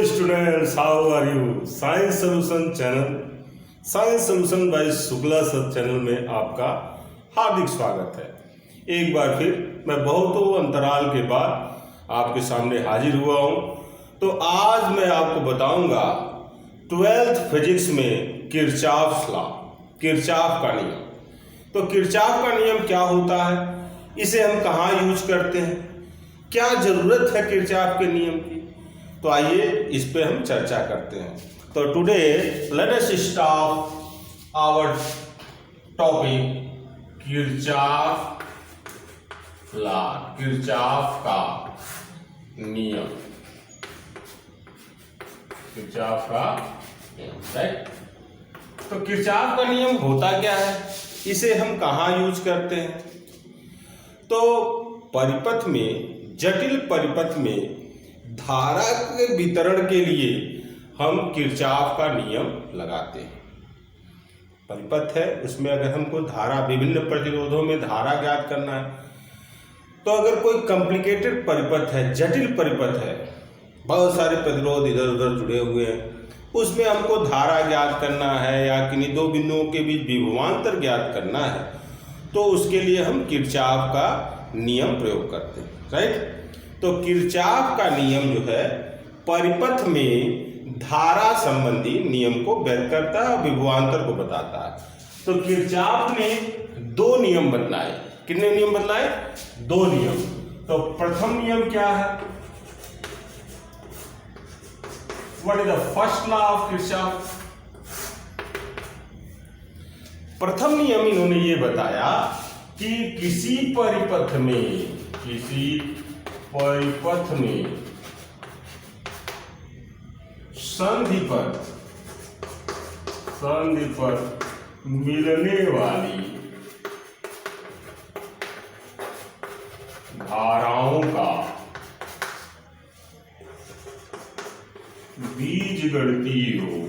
students, how are you? Science solution channel, science solution bye Shukla sir channel में आपका हार्दिक स्वागत है। एक बार फिर मैं बहुतों अंतराल के बाद आपके सामने हाजिर हुआ हूँ। तो आज मैं आपको बताऊंगा 12th फिजिक्स में किरचॉफ लॉ, किरचॉफ का नियम। तो किरचॉफ का नियम क्या होता है, इसे हम कहाँ यूज करते हैं, क्या जरूरत है किरचॉफ के नियम की, तो आइए इस पे हम चर्चा करते हैं। तो today let us start our topic Kirchhoff law, Kirchhoff का नियम, किरचॉफ का नियम, राइट। तो किरचॉफ का नियम होता क्या है, इसे हम कहाँ यूज करते हैं। तो परिपथ में, जटिल परिपथ में धारा के वितरण के लिए हम किरचॉफ का नियम लगाते हैं। परिपथ है, उसमें अगर हमको धारा, विभिन्न प्रतिरोधों में धारा ज्ञात करना है, तो अगर कोई कॉम्प्लिकेटेड परिपथ है, जटिल परिपथ है, बहुत सारे प्रतिरोध इधर उधर जुड़े हुए हैं, उसमें हमको धारा ज्ञात करना है या किन्हीं दो बिंदुओं के बीच विभवांतर ज्ञात करना है, तो उसके लिए हम किरचॉफ का नियम प्रयोग करते हैं, राइट। तो किरचॉफ का नियम जो है परिपथ में धारा संबंधी नियम को व्यक्त करता है और विभवांतर को बताता है। तो किरचॉफ ने दो नियम बदलाए। कितने नियम बदलाए? दो नियम। तो प्रथम नियम क्या है? What is the first law of Kirchhoff? प्रथम नियम इन्होंने ये बताया कि किसी परिपथ में संधि पर मिलने वाली धाराओं का बीजगणितीय योग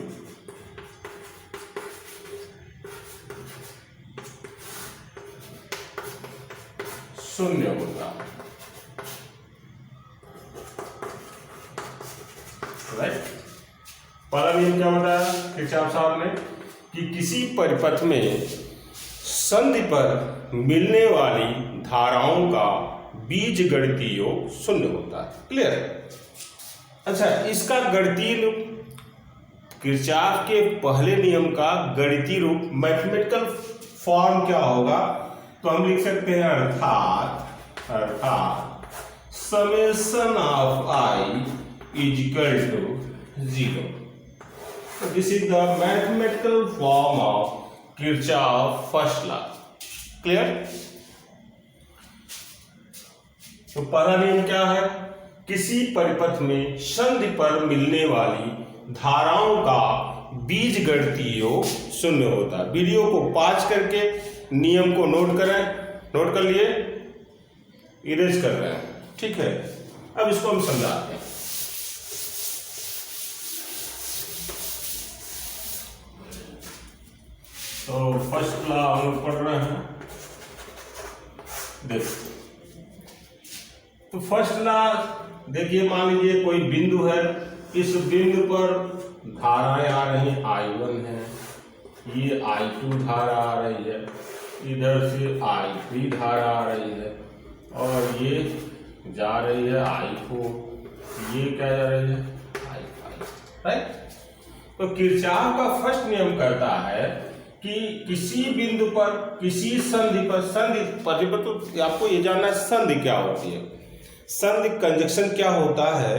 शून्य होता है, राइट। पहला नियम क्या बताया किरचॉफ साहब ने कि किसी परिपथ में संधि पर मिलने वाली धाराओं का बीजगणितीय योग शून्य होता है। क्लियर? अच्छा, इसका गणितीय रूप, किरचॉफ के पहले नियम का गणितीय रूप, मैथमेटिकल फॉर्म क्या होगा, तो हम लिख सकते हैं अर्थात summation of I is equal to 0। So this is the mathematical form of Kirchhoff first law. Clear? तो पहला नियम क्या है? किसी परिपथ में संधि पर मिलने वाली धाराओं का बीजगणितीय योग शून्य होता है। वीडियो को पॉज करके नियम को नोट करें, नोट कर लिए, इरेज कर रहे हैं, ठीक है। अब इसको हम समझाते हैं। तो फर्स्ट लॉ हम लोग पढ़ रहे हैं, देखो। तो फर्स्ट लॉ देखिए, मान लीजिए कोई बिंदु है, इस बिंदु पर धाराएं आ रही हैं, I1 है, ये I2 धारा आ रही है, इधर से I3 धारा आ रही है, और ये जा रही है I4, ये क्या जा रही है I5, राइट। तो किरचॉफ का फर्स्ट नियम कहता है कि किसी बिंदु पर, किसी संधि पर, संधि परिपथ, तो आपको ये जानना है संधि क्या होती है। संधि कंजक्शन क्या होता है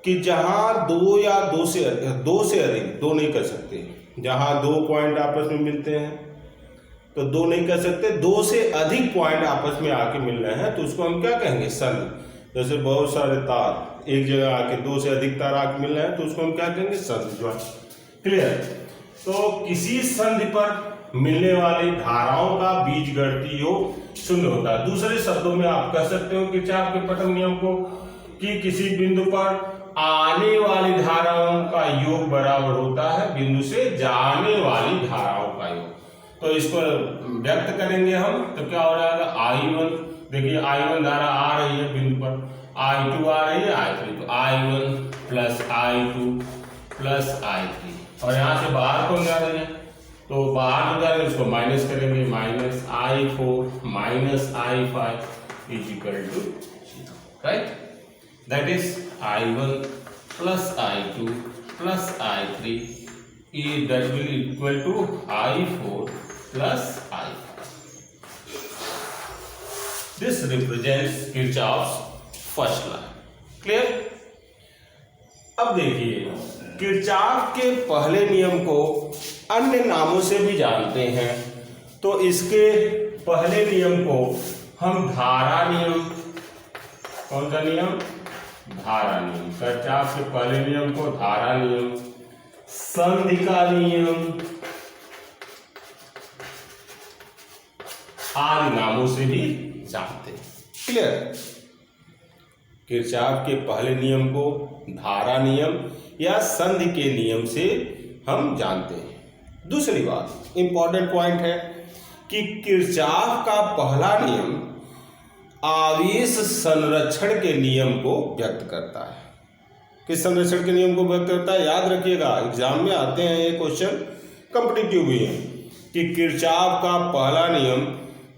कि जहां दो या दो से अधिक, दो नहीं कर सकते, जहां दो पॉइंट आपस में मिलते हैं तो दो नहीं कर सकते, दो से अधिक पॉइंट आपस में आके मिल रहे हैं, तो उसको हम क्या कहेंगे? संधि। जैसे बहुत सारे तार एक जगह आके, दो से अधिक तार आके मिल रहे हैं, तो उसको हम क्या कहेंगे? संधि। क्लियर? तो किसी संधि पर मिलने वाली धाराओं का बीजगणितीय योग शून्य होता है। दूसरे शब्दों में आप कह सकते हो किरचॉफ के प्रथम नियम को कि किसी बिंदु पर आने वाली धाराओं का योग बराबर होता है बिंदु से जाने वाली धाराओं का योग। तो इसको व्यक्त करेंगे हम, तो क्या हो जाएगा? I1, देखिए I1 धारा आ रही है बिंदु पर, I2 आ रही है, I3, तो I1 plus I2 plus I3, और यहाँ से बाहर कौन जा रहे हैं, तो बाहर जो जा रहे हैं उसको माइनस करेंगे, minus I4 minus I5 is equal to 0, right. That is I1 plus I2 plus I3 is that will equal to I4 plus I5. This represents Kirchhoff's first law. Clear? अब देखिए, किरचॉफ के पहले नियम को अन्य नामों से भी जानते हैं, तो इसके पहले नियम को हम धारा नियम, कौन सा नियम, धारा नियम, किरचॉफ के पहले नियम को धारा नियम, संधि का नियम आदि नामों से भी जानते हैं। क्लियर? किरचॉफ के पहले नियम को धारा नियम या संधि के नियम से हम जानते हैं। दूसरी बात, इंपॉर्टेंट पॉइंट है कि किरचॉफ का पहला नियम आवेश संरक्षण के नियम को व्यक्त करता है। किस संरक्षण के नियम को व्यक्त करता है, याद रखिएगा, एग्जाम में आते हैं ये क्वेश्चन, कॉम्पिटिटिव भी है, कि किरचॉफ का पहला नियम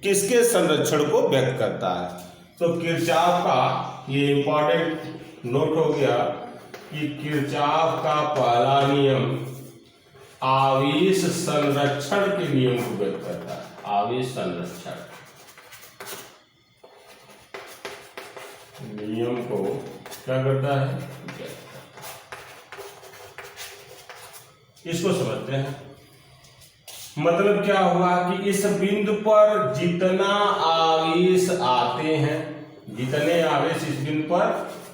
किसके संरक्षण को व्यक्त करता है। तो किरचॉफ का, ये इंपॉर्टेंट नोट हो गया कि किरचॉफ का पहला नियम आवेश संरक्षण के नियम को व्यक्त करता है। आवेश संरक्षण नियम को क्या करता है, इसको समझते हैं। मतलब क्या हुआ कि इस बिंदु पर जितना आवेश आते हैं, जितने आवेश इस बिंदु पर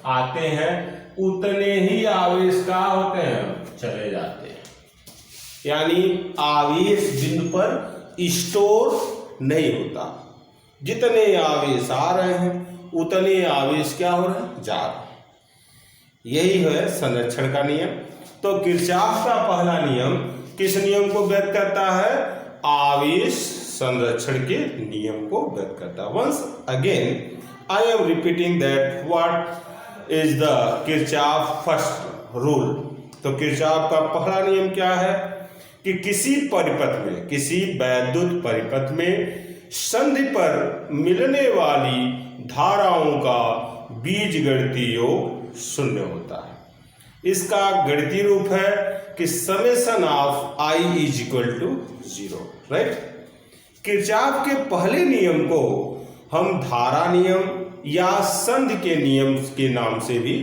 आते हैं उतने ही आवेश का होते हैं, चले जाते हैं। यानी आवेश बिंदु पर स्टोर नहीं होता, जितने आवेश आ रहे हैं उतने आवेश क्या हो रहे हैं, जा रहे हैं। यही है संरक्षण का नियम। तो किरचॉफ का पहला नियम किस नियम को व्यक्त करता है, आवेश संरक्षण के नियम को व्यक्त करता है। Once again I am repeating that what is the Kirchhoff first rule. तो किरचॉफ का पहला नियम क्या है कि किसी परिपथ में, किसी वैद्युत परिपथ में संधि पर मिलने वाली धाराओं का बीजगणितीय योग शून्य होता है। इसका गणितीय रूप है कि summation of I is equal to 0, right. Kirchhoff के पहले नियम को हम धारा नियम या संधि के नियम के नाम से भी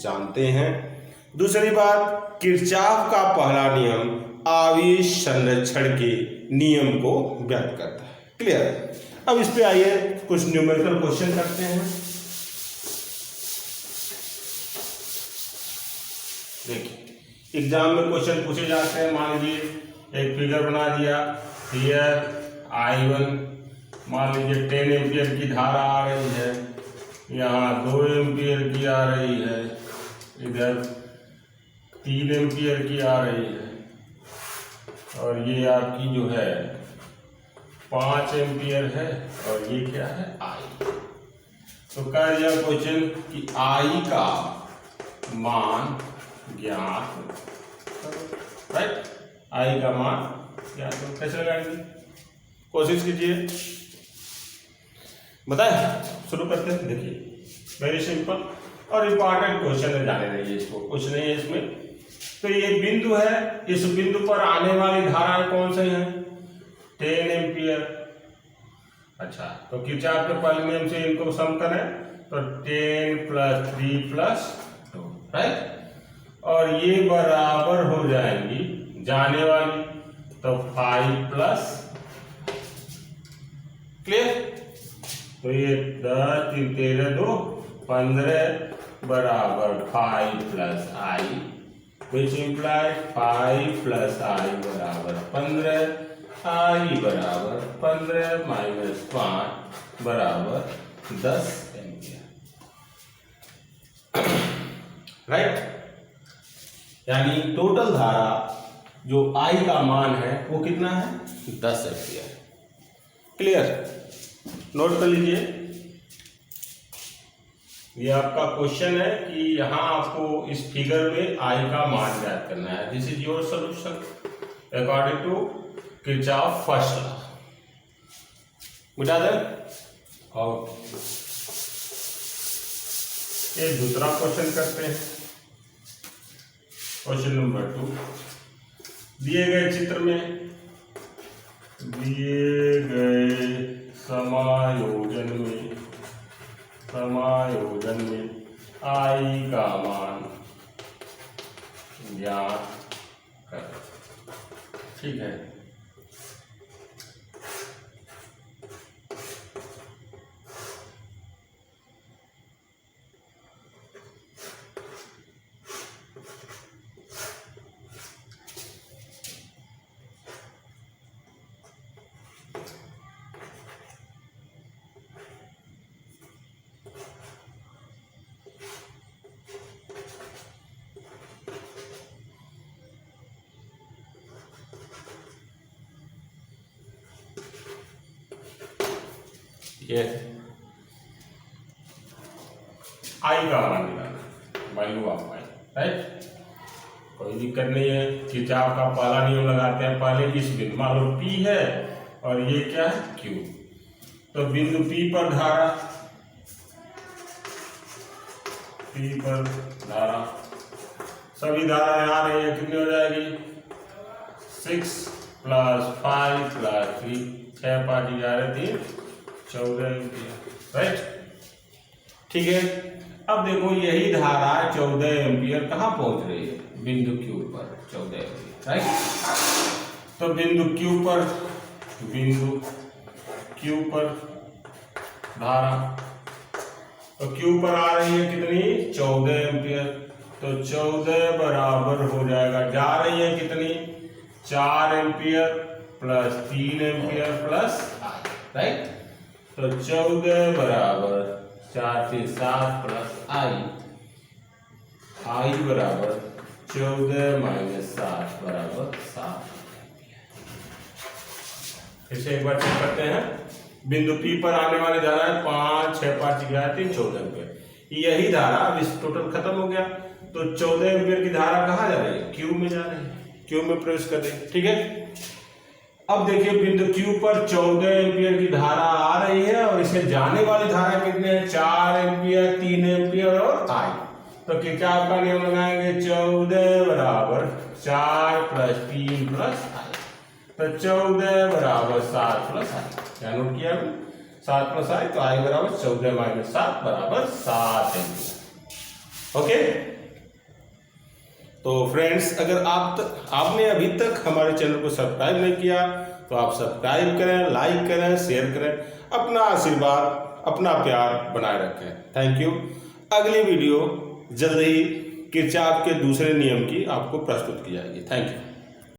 जानते हैं। दूसरी बात, किरचॉफ का पहला नियम आवेश संरक्षण के नियम को व्यक्त करता है। क्लियर? अब इस पे आइए कुछ न्यूमेरिकल क्वेश्चन करते हैं। देखिए, एग्जाम में क्वेश्चन पूछे जाते हैं। मान लीजिए एक फिगर बना दिया, हियर I1 मान लीजिए 10 एम्पियर की धारा आ रही है, यहाँ 2 एम्पियर की आ रही है, इधर 3 एम्पियर की आ रही है, और ये आपकी जो है 5 एम्पियर है, और ये क्या है, I। तो कह दिया क्वेश्चन कि I का मान ज्ञात, राइट, I का मान ज्ञात। तो कैसे लगाएंगे, कोशिश कीजिए, बताएं, शुरू करते हैं। देखिए, वेरी सिंपल और इम्पॉर्टेंट क्वेश्चन है, जाने रहिए इसको, कुछ नहीं है इसमें। तो ये बिंदु है, इस बिंदु पर आने वाली धाराएं कौन सी हैं, 10 एम्पियर। अच्छा, तो किरचॉफ के पहले नियम से इनको सम करें तो 10 + 3 + 2, राइट, और ये बराबर हो जाएंगी जाने वाली, तो 5 क्लियर। तो ये 10 3 13 2 15 बराबर 5 + I, which implies 5 + I बराबर 15, I बराबर 15 - 5 बराबर 10 एम्पियर, राइट। यानी टोटल धारा जो I का मान है वो कितना है, 10 एम्पियर। क्लियर, नोट कर लीजिए। ये आपका क्वेश्चन है कि यहाँ आपको इस फिगर में आई का मान ज्ञात करना है। This is your solution according to Kirchhoff first law. बुझा दे। और एक दूसरा क्वेश्चन करते हैं। क्वेश्चन नंबर 2, दिए गए चित्र में दिए गए समायोजन में आई का मान ज्ञात कर। ठीक है, ये आई का मान निकालना, वैल्यू ऑफ आई, राइट। कोई दिक्कत नहीं है। किरचॉफ का पहला नियम लगाते हैं। पहले इस बिंदु, मान लो P है और ये क्या है Q, तो बिंदु P पर धारा सभी धाराएं आ रही है, कितनी हो जाएगी 6 + 5 + 3, 6 5 11 3 14 एम्पियर, राइट। ठीक है, अब देखो यही धारा 14 एम्पियर कहाँ पहुंच रही है, बिंदु Q पर 14 एम्पियर, राइट। तो बिंदु Q पर धारा, तो Q पर आ रही है कितनी 14 एम्पियर, तो 14 बराबर हो जाएगा, जा रही है कितनी 4 एम्पियर + 3 एम्पियर + I, राइट। तो 14 बराबर 4 से 7 + I बराबर 14 - 7 बराबर 7। फिर से एक बार चेक करते हैं। बिंदु P पर आने वाली धारा है 5 6 5 11 3 14 एम्पियर। यही धारा अब इस टोटल खत्म हो गया, तो 14 एम्पियर की धारा कहाँ जा रही है, Q में जा रही है, Q में प्रवेश कर रही है। ठीक है, अब देखिए बिंदु Q पर 14 एम्पियर की धारा आ रही है और इसे जाने वाली धारा कितने हैं 4 एम्पियर 3 एम्पियर और I। तो किरचॉफ का नियम लगाएंगे, 14 बराबर 4 + 3 + I, तो 14 बराबर 7 + I। क्या नोट किया 7 + I, तो I बराबर 14 - 7 बराबर 7 एम्पियर। ओके, तो फ्रेंड्स, अगर आपने अभी तक हमारे चैनल को सब्सक्राइब नहीं किया तो आप सब्सक्राइब करें, लाइक करें, शेयर करें। अपना आशीर्वाद, अपना प्यार बनाए रखें। Thank you. अगली वीडियो जल्द ही किरचॉफ के दूसरे नियम की आपको प्रस्तुत की जाएगी। Thank you.